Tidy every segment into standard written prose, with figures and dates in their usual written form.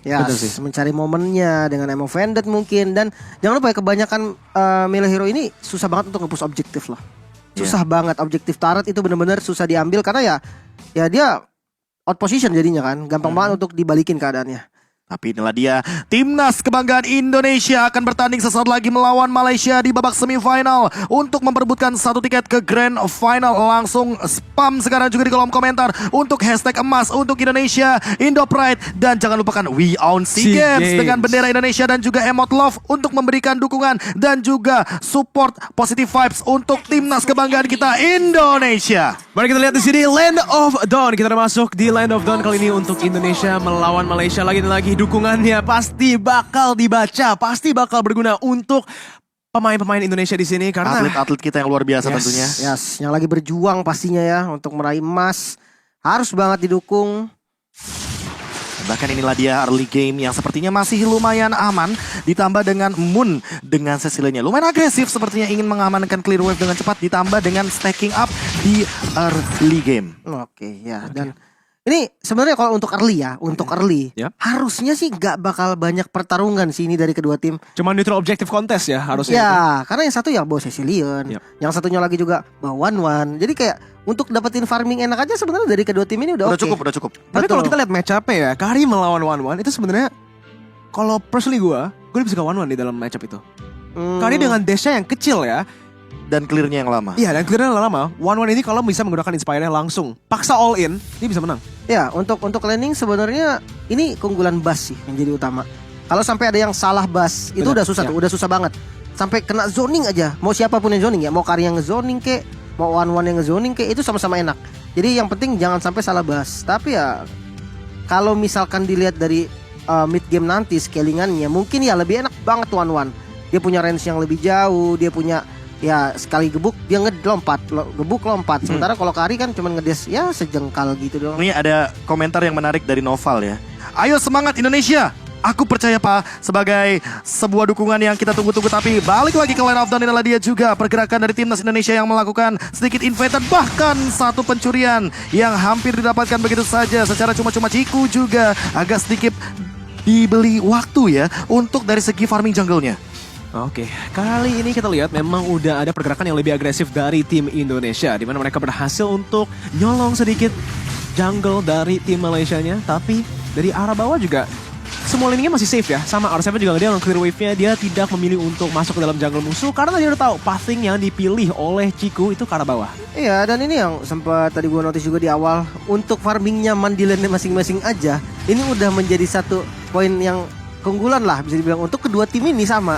Ya, mencari momennya dengan Emo Vended mungkin. Dan jangan lupa ya, kebanyakan melee hero ini susah banget untuk nge-push objektif loh. Susah banget, objektif turret itu bener-bener susah diambil karena ya dia out position jadinya kan. Gampang banget untuk dibalikin keadaannya. Tapi inilah dia, timnas kebanggaan Indonesia akan bertanding sesaat lagi melawan Malaysia di babak semifinal untuk memperebutkan satu tiket ke Grand Final. Langsung spam sekarang juga di kolom komentar untuk hashtag emas untuk Indonesia, Indo Pride, dan jangan lupakan We Own SEA Games dengan bendera Indonesia dan juga emot love untuk memberikan dukungan dan juga support positive vibes untuk timnas kebanggaan kita Indonesia. Mari kita lihat di sini Land of Dawn. Kita udah masuk di Land of Dawn kali ini untuk Indonesia melawan Malaysia lagi dan lagi. Dukungannya pasti bakal dibaca, pasti bakal berguna untuk pemain-pemain Indonesia di sini karena atlet-atlet kita yang luar biasa tentunya. Yang lagi berjuang pastinya ya untuk meraih emas. Harus banget didukung. Bahkan inilah dia early game yang sepertinya masih lumayan aman. Ditambah dengan Moon dengan Cecilia lumayan agresif. Sepertinya ingin mengamankan clear wave dengan cepat. Ditambah dengan stacking up di early game. Oke, dan ini sebenarnya kalau untuk early harusnya sih gak bakal banyak pertarungan sih ini dari kedua tim. Cuma neutral objective contest ya harusnya. Ya, karena yang satu ya bawa Cecilion, yang satunya lagi juga bawa One. Jadi kayak untuk dapetin farming enak aja sebenarnya dari kedua tim ini udah oke. Udah cukup. Tapi kalau kita lihat match up ya, Kari melawan One itu sebenarnya kalau personally gue lebih suka One di dalam match up itu. Kari dengan dashnya yang kecil ya. Dan clearnya yang lama. Iya, dan clearnya lama. One ini kalau bisa menggunakan inspire-nya langsung paksa all in, dia bisa menang. Ya, untuk landing sebenarnya ini keunggulan Bass sih yang jadi utama. Kalau sampai ada yang salah Bass, itu udah susah tuh, udah susah banget. Sampai kena zoning aja. Mau siapapun yang zoning ya, mau Kari yang nge-zoning kek, mau One yang nge-zoning kek, itu sama-sama enak. Jadi yang penting jangan sampai salah Bass. Tapi ya kalau misalkan dilihat dari mid game nanti scalingannya, mungkin ya lebih enak banget One. Dia punya range yang lebih jauh, dia punya sekali gebuk dia gebuk lompat. Sementara kalau Kari kan cuma ngedes ya sejengkal gitu doang. Ini ada komentar yang menarik dari Noval ya. Ayo semangat Indonesia. Aku percaya Pak, sebagai sebuah dukungan yang kita tunggu-tunggu. Tapi balik lagi ke Land of Dawn, inilah dia juga pergerakan dari timnas Indonesia yang melakukan sedikit invade, bahkan satu pencurian yang hampir didapatkan begitu saja secara cuma-cuma. Ciku juga agak sedikit dibeli waktu ya untuk dari segi farming jungle-nya. Oke, kali ini kita lihat memang udah ada pergerakan yang lebih agresif dari tim Indonesia, di mana mereka berhasil untuk nyolong sedikit jungle dari tim Malaysianya. Tapi dari arah bawah juga semua lininya masih safe ya. Sama R7 juga dia clear wave-nya, dia tidak memilih untuk masuk ke dalam jungle musuh karena dia udah tahu pathing yang dipilih oleh Ciku itu ke arah bawah. Iya, dan ini yang sempat tadi gue notice juga di awal, untuk farmingnya di lane masing-masing aja, ini udah menjadi satu poin yang keunggulan lah bisa dibilang untuk kedua tim ini sama.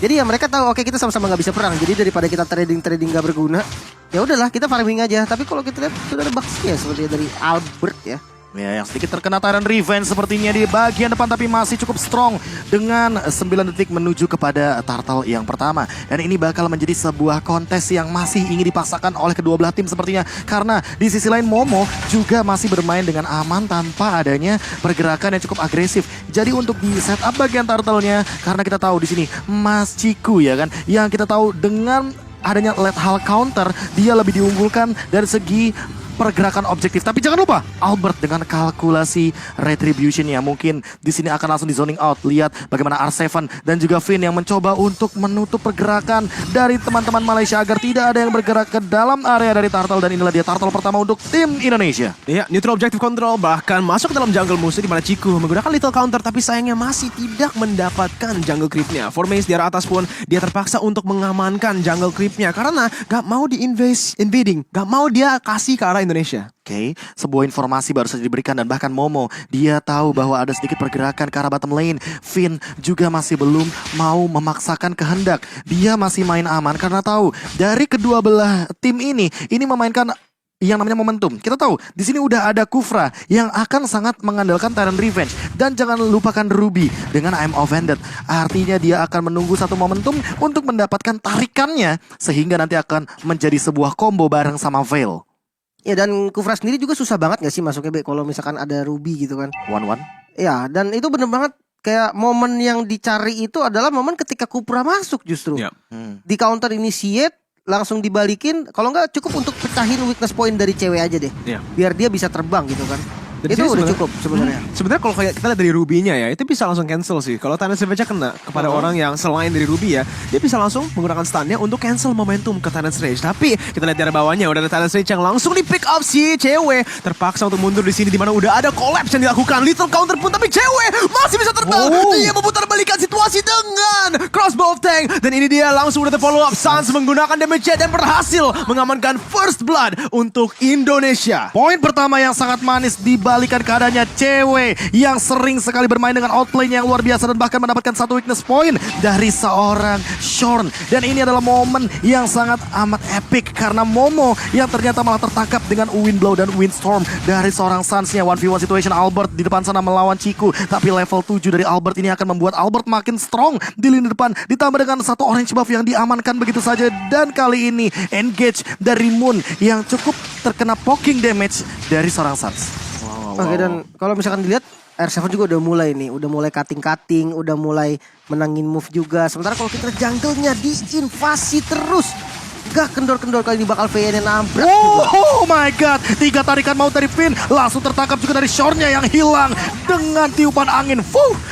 Jadi ya mereka tahu oke, kita sama-sama nggak bisa perang. Jadi daripada kita trading nggak berguna, ya udahlah kita farming aja. Tapi kalau kita lihat sudah ada bugs-nya seperti dari Albert ya. Ya, yang sedikit terkena Tyrant Revenge sepertinya di bagian depan, tapi masih cukup strong dengan 9 detik menuju kepada Turtle yang pertama. Dan ini bakal menjadi sebuah kontes yang masih ingin dipaksakan oleh kedua belah tim sepertinya. Karena di sisi lain Momo juga masih bermain dengan aman tanpa adanya pergerakan yang cukup agresif. Jadi untuk di setup bagian Turtle-nya, karena kita tahu di sini Mas Ciku ya kan, yang kita tahu dengan adanya lethal counter, dia lebih diunggulkan dari segi pergerakan objektif. Tapi jangan lupa Albert dengan kalkulasi retribution yang mungkin di sini akan langsung di zoning out. Lihat bagaimana R7 dan juga Finn yang mencoba untuk menutup pergerakan dari teman-teman Malaysia agar tidak ada yang bergerak ke dalam area dari Turtle. Dan inilah dia Turtle pertama untuk tim Indonesia. Iya, neutral objective control bahkan masuk ke dalam jungle musuh, di mana Ciku menggunakan little counter, tapi sayangnya masih tidak mendapatkan jungle creepnya. Formasi di arah atas pun dia terpaksa untuk mengamankan jungle creepnya karena gak mau invading, gak mau dia kasih ke arah Indonesia. Oke, sebuah informasi baru saja diberikan dan bahkan Momo dia tahu bahwa ada sedikit pergerakan ke arah bottom lane. Finn juga masih belum mau memaksakan kehendak. Dia masih main aman karena tahu dari kedua belah tim ini memainkan yang namanya momentum. Kita tahu di sini udah ada Kufra yang akan sangat mengandalkan Tyrant Revenge, dan jangan lupakan Ruby dengan I'm Offended. Artinya dia akan menunggu satu momentum untuk mendapatkan tarikannya sehingga nanti akan menjadi sebuah combo bareng sama Veil. Ya, dan Kufra sendiri juga susah banget gak sih masuknya kalau misalkan ada Ruby gitu kan. One. Ya, dan itu bener banget kayak momen yang dicari itu adalah momen ketika Kufra masuk justru. Di counter initiate langsung dibalikin, kalau nggak cukup untuk pecahin weakness point dari cewek aja deh. Biar dia bisa terbang gitu kan. Dari Itu sini udah sebenarnya- cukup sebenarnya. Sebenarnya kalau kayak kita lihat dari Ruby-nya ya, itu bisa langsung cancel sih. Kalau Tyrant Rage kena kepada orang yang selain dari Ruby ya, dia bisa langsung menggunakan stun-nya untuk cancel momentum ke Tyrant Rage. Tapi kita lihat di arah bawahnya udah ada Tyrant Rage yang langsung di pick up si cewek. Terpaksa untuk mundur di sini di mana udah ada collapse yang dilakukan. Little counter pun tapi cewek masih bisa tertahan. Dia memutar balikan situasi dengan crossbow of tank. Dan ini dia langsung udah follow up. Sans menggunakan damage dan berhasil mengamankan first blood untuk Indonesia. Poin pertama yang sangat manis dibalikan keadaannya cewek yang sering sekali bermain dengan outplay-nya yang luar biasa dan bahkan mendapatkan satu weakness point dari seorang Shorn. Dan ini adalah momen yang sangat amat epic karena Momo yang ternyata malah tertangkap dengan Windblow dan Windstorm dari seorang Suns-nya. 1v1 situation Albert di depan sana melawan Ciku. Tapi level 7 dari Albert ini akan membuat Albert makin strong di lini depan. Ditambah dengan satu orange buff yang diamankan begitu saja. Dan kali ini engage dari Moon yang cukup terkena poking damage dari seorang Suns. Oke, dan kalau misalkan dilihat R7 juga udah mulai nih, udah mulai cutting-cutting, udah mulai menangin move juga. Sementara kalau kita jungle-nya diinvasi terus. Gak kendor-kendor kali ini bakal VN yang nabrak juga. Oh my god, 3 tarikan maut dari Finn langsung tertangkap juga dari Shorn-nya yang hilang dengan tiupan angin.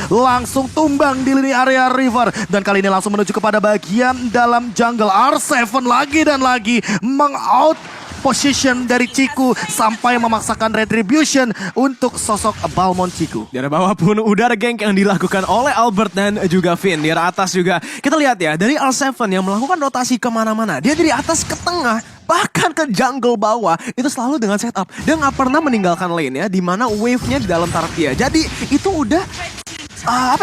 Langsung tumbang di lini area river. Dan kali ini langsung menuju kepada bagian dalam jungle. R7 lagi dan lagi meng-out position dari Ciku sampai memaksakan retribution untuk sosok Balmond Ciku. Di arah bawah pun udah ada gank yang dilakukan oleh Albert dan juga Finn. Di arah atas juga kita lihat ya, dari R7 yang melakukan rotasi kemana-mana. Dia dari atas ke tengah, bahkan ke jungle bawah. Itu selalu dengan setup. Dia nggak pernah meninggalkan lane ya, di mana wave-nya di dalam turret dia. Jadi itu udah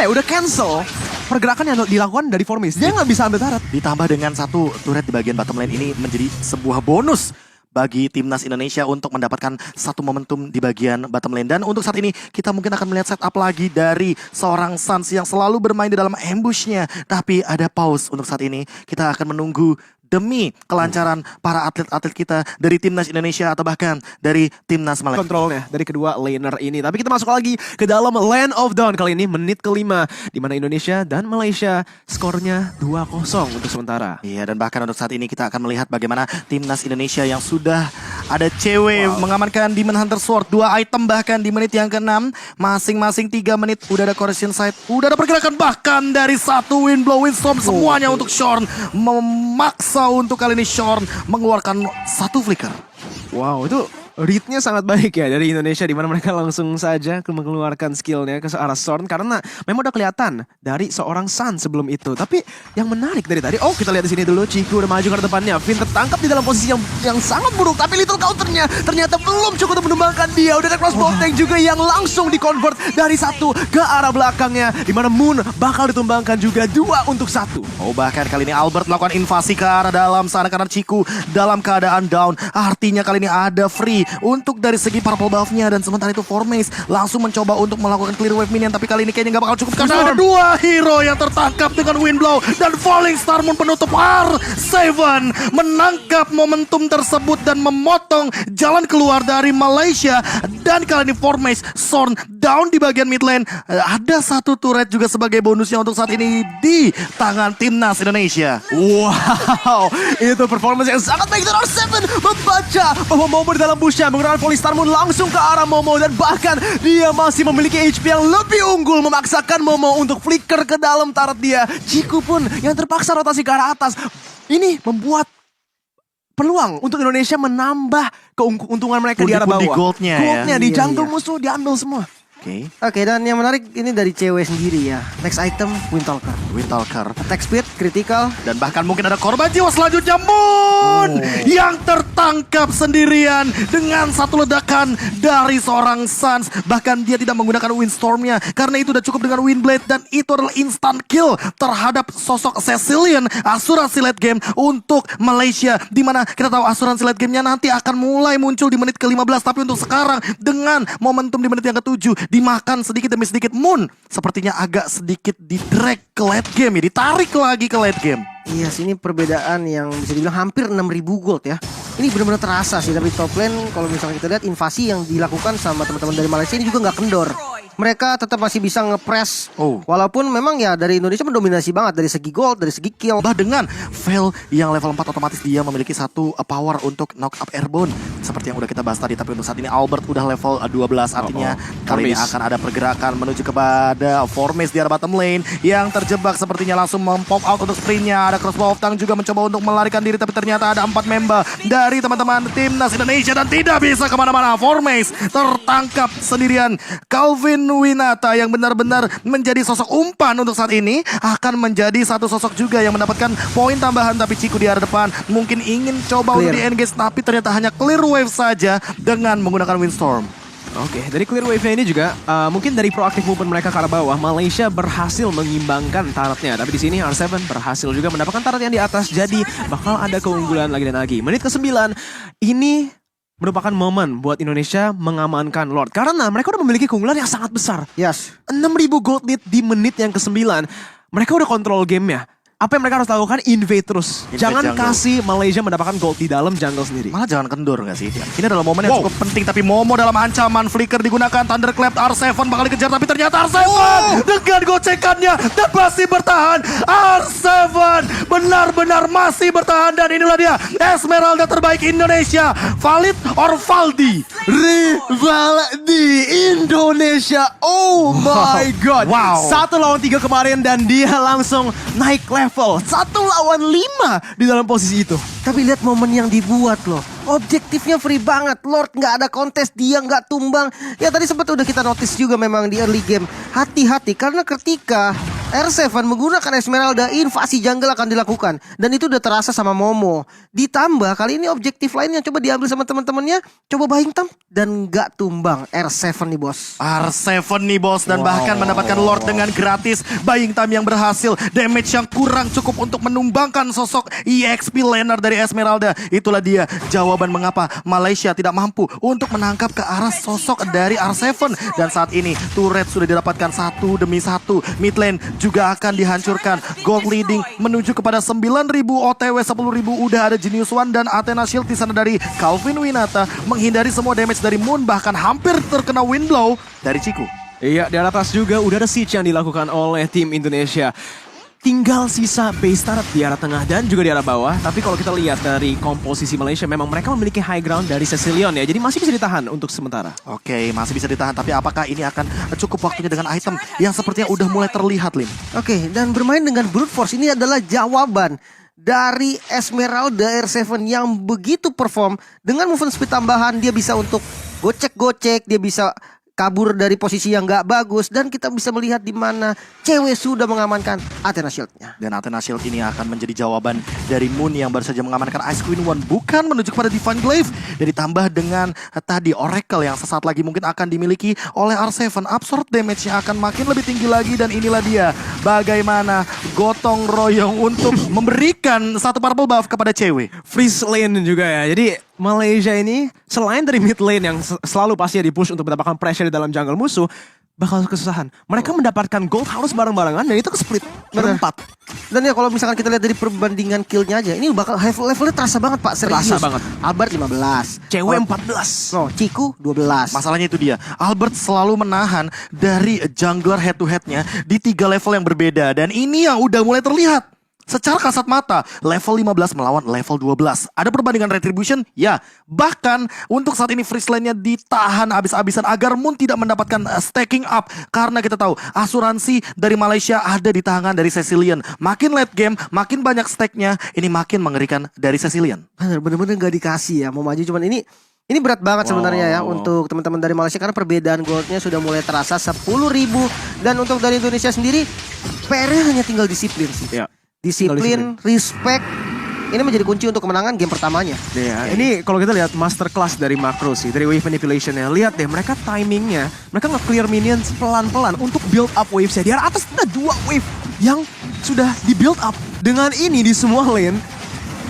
udah cancel pergerakan yang dilakukan dari Formis. Dia nggak bisa ambil turret. Ditambah dengan satu turret di bagian bottom lane ini menjadi sebuah bonus bagi timnas Indonesia untuk mendapatkan satu momentum di bagian bottom lane. Dan untuk saat ini kita mungkin akan melihat setup lagi dari seorang Suns yang selalu bermain di dalam ambushnya. Tapi ada pause untuk saat ini. Kita akan menunggu demi kelancaran para atlet-atlet kita dari timnas Indonesia atau bahkan dari timnas Malaysia. Kontrolnya dari kedua laner ini. Tapi kita masuk lagi ke dalam Land of Dawn kali ini menit kelima, di mana Indonesia dan Malaysia skornya 2-0 untuk sementara. Iya, dan bahkan untuk saat ini kita akan melihat bagaimana timnas Indonesia yang sudah ada cewek mengamankan Demon Hunter Sword 2 item bahkan di menit yang ke-6. Masing-masing 3 menit udah ada correction side, udah ada pergerakan bahkan dari satu Windblow Windstorm semuanya untuk Shorn. Memaksa untuk kali ini Shorn mengeluarkan satu flicker. Wow, itu readnya sangat baik ya dari Indonesia, di mana mereka langsung saja mengeluarkan skillnya ke arah Shorn karena memang udah kelihatan dari seorang Sun sebelum itu. Tapi yang menarik dari tadi, kita lihat di sini dulu, Ciku udah maju ke depannya. Finn tertangkap di dalam posisi yang sangat buruk, tapi little counternya ternyata belum cukup untuk menumbangkan dia. Udah ada crossbow tank juga yang langsung di-convert dari satu ke arah belakangnya, di mana Moon bakal ditumbangkan juga 2 untuk 1. Oh, bahkan kali ini Albert melakukan invasi ke arah dalam sana karena Ciku dalam keadaan down. Artinya kali ini ada free untuk dari segi purple buff-nya. Dan sementara itu Formace langsung mencoba untuk melakukan clear wave minion, tapi kali ini kayaknya gak bakal cukup karena ada 2 hero yang tertangkap dengan Windblow dan Falling Star Moon penutup. R7 menangkap momentum tersebut dan memotong jalan keluar dari Malaysia. Dan kali ini Formace Shorn down di bagian mid lane. Ada satu turret juga sebagai bonusnya untuk saat ini di tangan timnas Indonesia. Wow, itu performance yang sangat baik dari R7 membaca bahwa Momo di dalam bushnya menggunakan Falling Star Moon langsung ke arah Momo, dan bahkan dia masih memiliki HP yang lebih unggul, memaksakan Momo untuk flicker ke dalam turret dia. Ciku pun yang terpaksa rotasi ke arah atas. Ini membuat peluang untuk Indonesia menambah keuntungan mereka di arah Pundi-pundi bawah. goldnya ya. Goldnya di Iya, jungle iya. musuh diambil semua. Oke, Oke, dan yang menarik ini dari cewek sendiri ya. Next item, Windtalker. Windtalker. Attack speed, critical. Dan bahkan mungkin ada korban jiwa selanjutnya, Moon yang tertangkap sendirian dengan satu ledakan dari seorang Suns. Bahkan dia tidak menggunakan Windstorm-nya karena itu udah cukup dengan Windblade, dan itu adalah instant kill terhadap sosok Cecilian, asuransi late game untuk Malaysia. Dimana kita tahu asuransi late game-nya nanti akan mulai muncul di menit ke-15, tapi untuk sekarang dengan momentum di menit yang ke-7 dimakan sedikit demi sedikit. Moon sepertinya agak sedikit di-drag ke late game ya, ditarik lagi ke late game. Iya sih, ini perbedaan yang bisa dibilang hampir 6.000 gold ya. Ini benar-benar terasa sih, tapi top lane kalau misalnya kita lihat invasi yang dilakukan sama teman-teman dari Malaysia ini juga nggak kendor. mereka tetap masih bisa ngepres. Oh. Walaupun memang ya dari Indonesia mendominasi banget dari segi gold, dari segi kill. Bah dengan Veil yang level 4 otomatis dia memiliki satu power untuk knock up airborne. Seperti yang udah kita bahas tadi, tapi untuk saat ini Albert udah level 12. Artinya kali ini Formis. akan ada pergerakan menuju kepada Formis di arah bottom lane yang terjebak sepertinya langsung mempop out untuk sprintnya. Ada Crossbow of Tang juga mencoba untuk melarikan diri, tapi ternyata ada 4 member dari teman-teman timnas Indonesia dan tidak bisa kemana-mana. Formis tertangkap sendirian. Calvin Winata yang benar-benar menjadi sosok umpan untuk saat ini akan menjadi satu sosok juga yang mendapatkan poin tambahan, tapi Ciku di arah depan mungkin ingin coba untuk Clear. di-engage, tapi ternyata hanya clear wave saja dengan menggunakan Windstorm. Oke, dari clear wave-nya ini juga mungkin dari proaktif movement mereka ke arah bawah, Malaysia berhasil mengimbangkan turretnya. Tapi di sini R7 berhasil juga mendapatkan turret yang di atas, jadi bakal ada keunggulan lagi dan lagi. Menit ke-9 ini merupakan momen buat Indonesia mengamankan Lord, karena mereka udah memiliki keunggulan yang sangat besar. Yes. 6.000 gold lead di menit yang ke-9. Mereka udah kontrol gamenya. Apa yang mereka harus lakukan? Invade terus. Invade Jangan jungle. kasih Malaysia mendapatkan gold di dalam jungle sendiri. Malah jangan kendur gak sih? Ini adalah momen yang cukup penting, tapi Momo dalam ancaman. Flicker digunakan, Thunderclap, R7 bakal dikejar, tapi ternyata R7 dengan gocekannya dan masih bertahan. R7 benar-benar masih bertahan, dan inilah dia Esmeralda terbaik Indonesia. Valid or Valdi? Rival di Indonesia. Oh my god. Wow. 1 lawan 3 kemarin dan dia langsung naik level. 1 lawan 5 di dalam posisi itu. Tapi lihat momen yang dibuat loh. Objektifnya free banget. Lord nggak ada kontes, dia nggak tumbang. Ya tadi sempat udah kita notice juga memang di early game. Hati-hati karena ketika R7 menggunakan Esmeralda, invasi jungle akan dilakukan. Dan itu udah terasa sama Momo. Ditambah kali ini objektif lain yang coba diambil sama teman-temannya. Coba buying time dan nggak tumbang. R7 nih bos. R7 nih bos, dan bahkan mendapatkan Lord dengan gratis. Buying time yang berhasil, damage yang kurang cukup untuk menumbangkan sosok EXP laner dari Esmeralda. Itulah dia jawaban mengapa Malaysia tidak mampu untuk menangkap ke arah sosok dari R7. Dan saat ini turret sudah didapatkan satu demi satu. Mid lane juga akan dihancurkan. Gold leading menuju kepada 9.000 OTW, 10.000 udah ada Genius One dan Athena Shield di sana dari Calvin Winata, menghindari semua damage dari Moon, bahkan hampir terkena wind blow dari Ciku. Iya, di atas juga udah ada siege yang dilakukan oleh tim Indonesia. Tinggal sisa base turret di arah tengah dan juga di arah bawah. Tapi kalau kita lihat dari komposisi Malaysia, memang mereka memiliki high ground dari Cecilion ya. Jadi masih bisa ditahan untuk sementara. Oke, masih bisa ditahan, tapi apakah ini akan cukup waktunya dengan item yang sepertinya udah mulai terlihat, Lim? Oke, dan bermain dengan brute force ini adalah jawaban dari Esmeralda R7 yang begitu perform. Dengan movement speed tambahan, dia bisa untuk gocek-gocek, dia bisa kabur dari posisi yang gak bagus, dan kita bisa melihat di mana cewek sudah mengamankan Athena Shield-nya. Dan Athena Shield ini akan menjadi jawaban dari Moon yang baru saja mengamankan Ice Queen One, bukan menuju kepada Divine Glaive. Dan ditambah dengan tadi Oracle yang sesaat lagi mungkin akan dimiliki oleh R7. Absorb damage-nya akan makin lebih tinggi lagi, dan inilah dia bagaimana gotong royong untuk memberikan satu purple buff kepada cewek. Freeze lane juga ya. Jadi Malaysia ini selain dari mid lane yang selalu pastinya di-push untuk mendapatkan pressure di dalam jungle musuh, bakal kesusahan. Mereka mendapatkan gold harus bareng-barengan dan itu ke-split berempat. Dan ya kalau misalkan kita lihat dari perbandingan kill-nya aja, ini bakal levelnya terasa banget Pak, serius. Terasa banget. Albert 15. Cewek 14. No, Ciku 12. Masalahnya itu dia, Albert selalu menahan dari jungler head to headnya di 3 level yang berbeda. Dan ini yang udah mulai terlihat secara kasat mata, level 15 melawan level 12. Ada perbandingan retribution? Ya. Bahkan untuk saat ini freeze lane-nya ditahan habis-habisan agar Moon tidak mendapatkan stacking up. Karena kita tahu asuransi dari Malaysia ada di tangan dari Cecilion. Makin late game, makin banyak stack-nya, ini makin mengerikan dari Cecilion. Bener-bener gak dikasih ya mau maju, cuman ini berat banget sebenarnya ya untuk teman-teman dari Malaysia, karena perbedaan goldnya sudah mulai terasa 10.000. Dan untuk dari Indonesia sendiri, PR-nya hanya tinggal disiplin sih. Ya. Disiplin, respect, ini menjadi kunci untuk kemenangan game pertamanya. Ya, ini kalau kita lihat masterclass dari Makro sih, dari wave manipulation-nya. Lihat deh, mereka timingnya, mereka nge-clear minions pelan-pelan untuk build up waves-nya. Di arah atas ada 2 wave yang sudah di build up. Dengan ini di semua lane,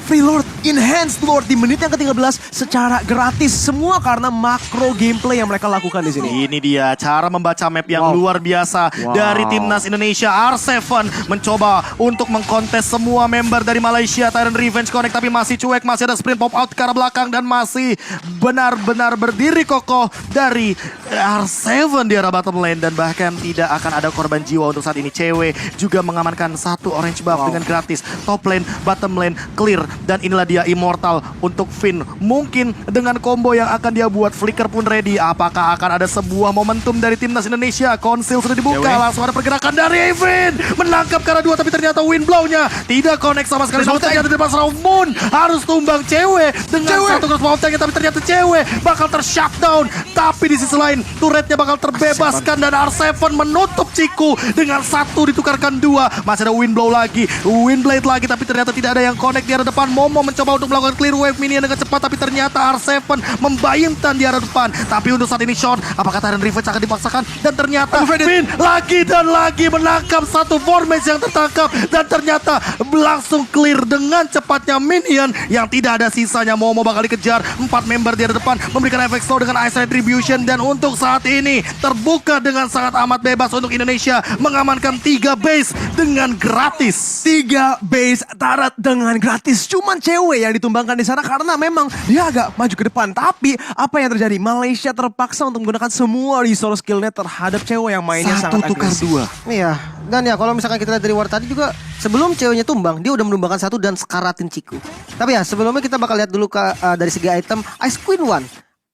Free Lord enhanced Lord di menit yang ke-13 secara gratis. Semua karena makro gameplay yang mereka lakukan di sini. Ini dia cara membaca map yang luar biasa dari timnas Indonesia. R7 mencoba untuk mengkontes semua member dari Malaysia. Tyrant Revenge connect tapi masih cuek. Masih ada sprint pop out ke arah belakang dan masih benar-benar berdiri kokoh dari R7 di arah bottom lane. Dan bahkan tidak akan ada korban jiwa untuk saat ini. Cewek juga mengamankan satu orange buff dengan gratis. Top lane, bottom lane, clear. Dan inilah dia Immortal untuk Finn. Mungkin dengan combo yang akan dia buat, Flicker pun ready. Apakah akan ada sebuah momentum dari timnas Indonesia? Konsil sudah dibuka, langsung ada pergerakan dari Evin. Menangkap ke arah 2 tapi ternyata wind blow-nya tidak connect sama sekali. Namun ternyata di depan Serau Moon harus tumbang Cewek dengan satu cross mountain, tapi ternyata Cewek bakal ter-shutdown. Tapi di sisi lain, turretnya bakal terbebaskan dan R7 menutup Ciku dengan satu ditukarkan 2. Masih ada wind blow lagi, wind blade lagi, tapi ternyata tidak ada yang connect di arah depan. Momo mencoba untuk melakukan clear wave minion dengan cepat, tapi ternyata R7 membayangkan di arah depan. Tapi untuk saat ini Sean, apakah Tyrant Revenge akan dipaksakan? Dan ternyata Finn lagi dan lagi menangkap satu formation yang tertangkap. Dan ternyata langsung clear dengan cepatnya minion yang tidak ada sisanya. Momo bakal dikejar, 4 member di arah depan memberikan efek slow dengan Ice Retribution. Dan untuk saat ini terbuka dengan sangat amat bebas untuk Indonesia mengamankan 3 base dengan gratis. 3 base Turret dengan gratis. Cuman Cewek yang ditumbangkan di sana karena memang dia agak maju ke depan. Tapi apa yang terjadi? Malaysia terpaksa untuk menggunakan semua resource skillnya terhadap Cewek yang mainnya Satu sangat tukar agresif. 2. Iya, dan ya kalau misalkan kita lihat dari war tadi juga sebelum Ceweknya tumbang, dia udah menumbangkan 1 dan sekaratin Ciku. Tapi ya sebelumnya kita bakal lihat dulu dari segi item Ice Queen 1.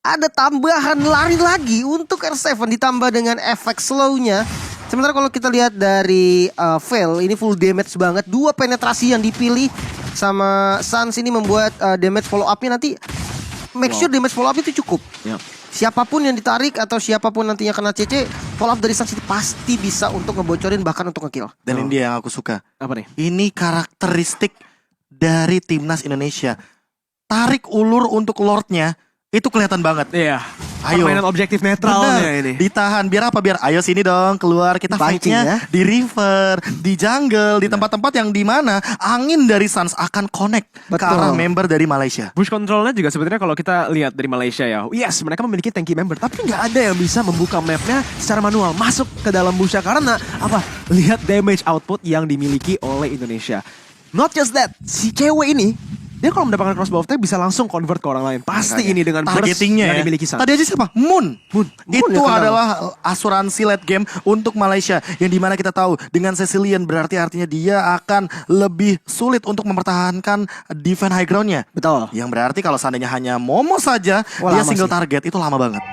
Ada tambahan lari lagi untuk R7 ditambah dengan efek slow-nya. Sementara kalau kita lihat dari Veil, ini full damage banget. 2 penetrasi yang dipilih sama Sans ini membuat damage follow up-nya nanti make sure damage follow up itu cukup. Yap. Siapapun yang ditarik atau siapapun nantinya kena CC, follow up dari Sans itu pasti bisa untuk ngebocorin bahkan untuk ngekill. Dan ini dia yang aku suka. Apa nih? Ini karakteristik dari timnas Indonesia. Tarik ulur untuk Lordnya itu kelihatan banget. Iya. Ayo. Permainan objektif netralnya Bener, ini. Ditahan biar apa? Biar ayo sini dong keluar kita Dipancing fight-nya ya. di river, di jungle, di tempat-tempat yang dimana angin dari Suns akan connect ke Betul. arah member dari Malaysia. Push controlnya juga sebenarnya kalau kita lihat dari Malaysia ya, yes mereka memiliki tanky member, tapi nggak ada yang bisa membuka mapnya secara manual masuk ke dalam busha karena apa? Lihat damage output yang dimiliki oleh Indonesia. Not just that, si Cewek ini dia kalau mendapatkan crossbow attack bisa langsung convert ke orang lain. Pasti ini dengan burst Targetingnya yang ya. dimiliki Suns. Tadi aja siapa? Moon. Itu ya, kenal. adalah asuransi late game untuk Malaysia. Yang dimana kita tahu dengan Cecilian berarti artinya dia akan lebih sulit untuk mempertahankan defense high groundnya. Betul. Yang berarti kalau seandainya hanya Momo saja Wah, dia lama single sih. target itu lama banget.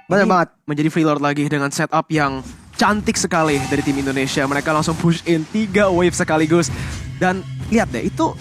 Benar banget. Menjadi free lord lagi dengan setup yang cantik sekali dari tim Indonesia. Mereka langsung push in 3 wave sekaligus. Dan lihat deh, itu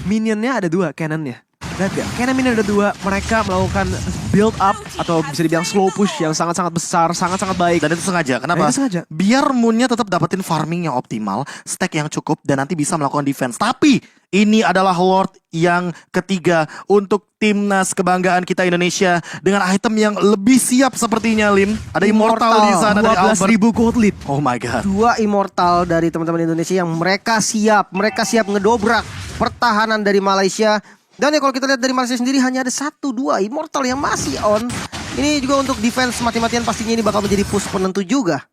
minionnya ada 2 cannonnya. Lihat ya, cannon minion ada 2. Mereka melakukan build up atau bisa dibilang slow push yang sangat-sangat besar, sangat-sangat baik. Dan itu sengaja. Kenapa? Dan itu sengaja. Biar Moonnya tetap dapetin farming yang optimal, stack yang cukup, dan nanti bisa melakukan defense. Tapi ini adalah Lord yang ketiga untuk timnas kebanggaan kita Indonesia dengan item yang lebih siap sepertinya, Lim. Ada Immortal di sana dari Albert. 12.000 gold lead. Oh my god. 2 immortal dari teman-teman Indonesia yang mereka siap ngedobrak pertahanan dari Malaysia. Dan ya kalau kita lihat dari Malaysia sendiri hanya ada 1-2 immortal yang masih on. Ini juga untuk defense mati-matian pastinya ini bakal menjadi push penentu juga.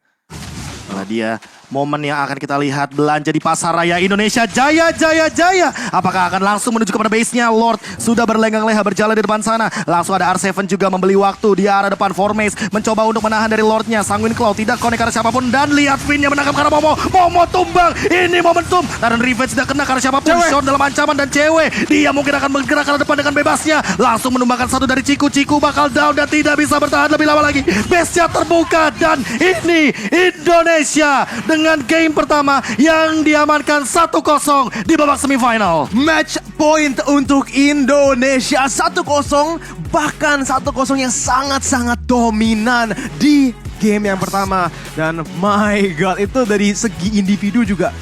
Nah dia momen yang akan kita lihat belanja di pasar raya Indonesia. Jaya, jaya, jaya. Apakah akan langsung menuju kepada base-nya? Lord sudah berlenggang leha berjalan di depan sana. Langsung ada R7 juga membeli waktu di arah depan. Formace mencoba untuk menahan dari Lordnya. Sanguine Claw tidak connect karena siapapun. Dan lihat Finn yang menangkap karena Momo. Momo tumbang. Ini momentum. Dan Revenge tidak kena karena siapapun. Sean dalam ancaman dan Cewek. Dia mungkin akan bergerak ke depan dengan bebasnya. Langsung menumbangkan 1 dari Ciku. Ciku bakal down dan tidak bisa bertahan lebih lama lagi. Base-nya terbuka. Dan ini Indonesia dengan game pertama yang diamankan 1-0 di babak semifinal. Match point untuk Indonesia 1-0, bahkan 1-0 yang sangat-sangat dominan di game yang pertama. Dan my god, itu dari segi individu juga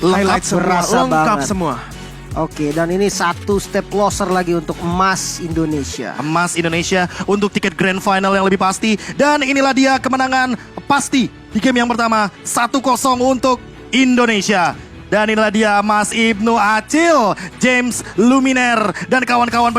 highlight semua, berasa lengkap banget. semua. Oke, dan ini 1 step closer lagi untuk emas Indonesia. Emas Indonesia untuk tiket grand final yang lebih pasti. Dan inilah dia kemenangan pasti di game yang pertama 1-0 untuk Indonesia. Dan inilah dia Mas Ibnu Acil, James Luminer, dan kawan-kawan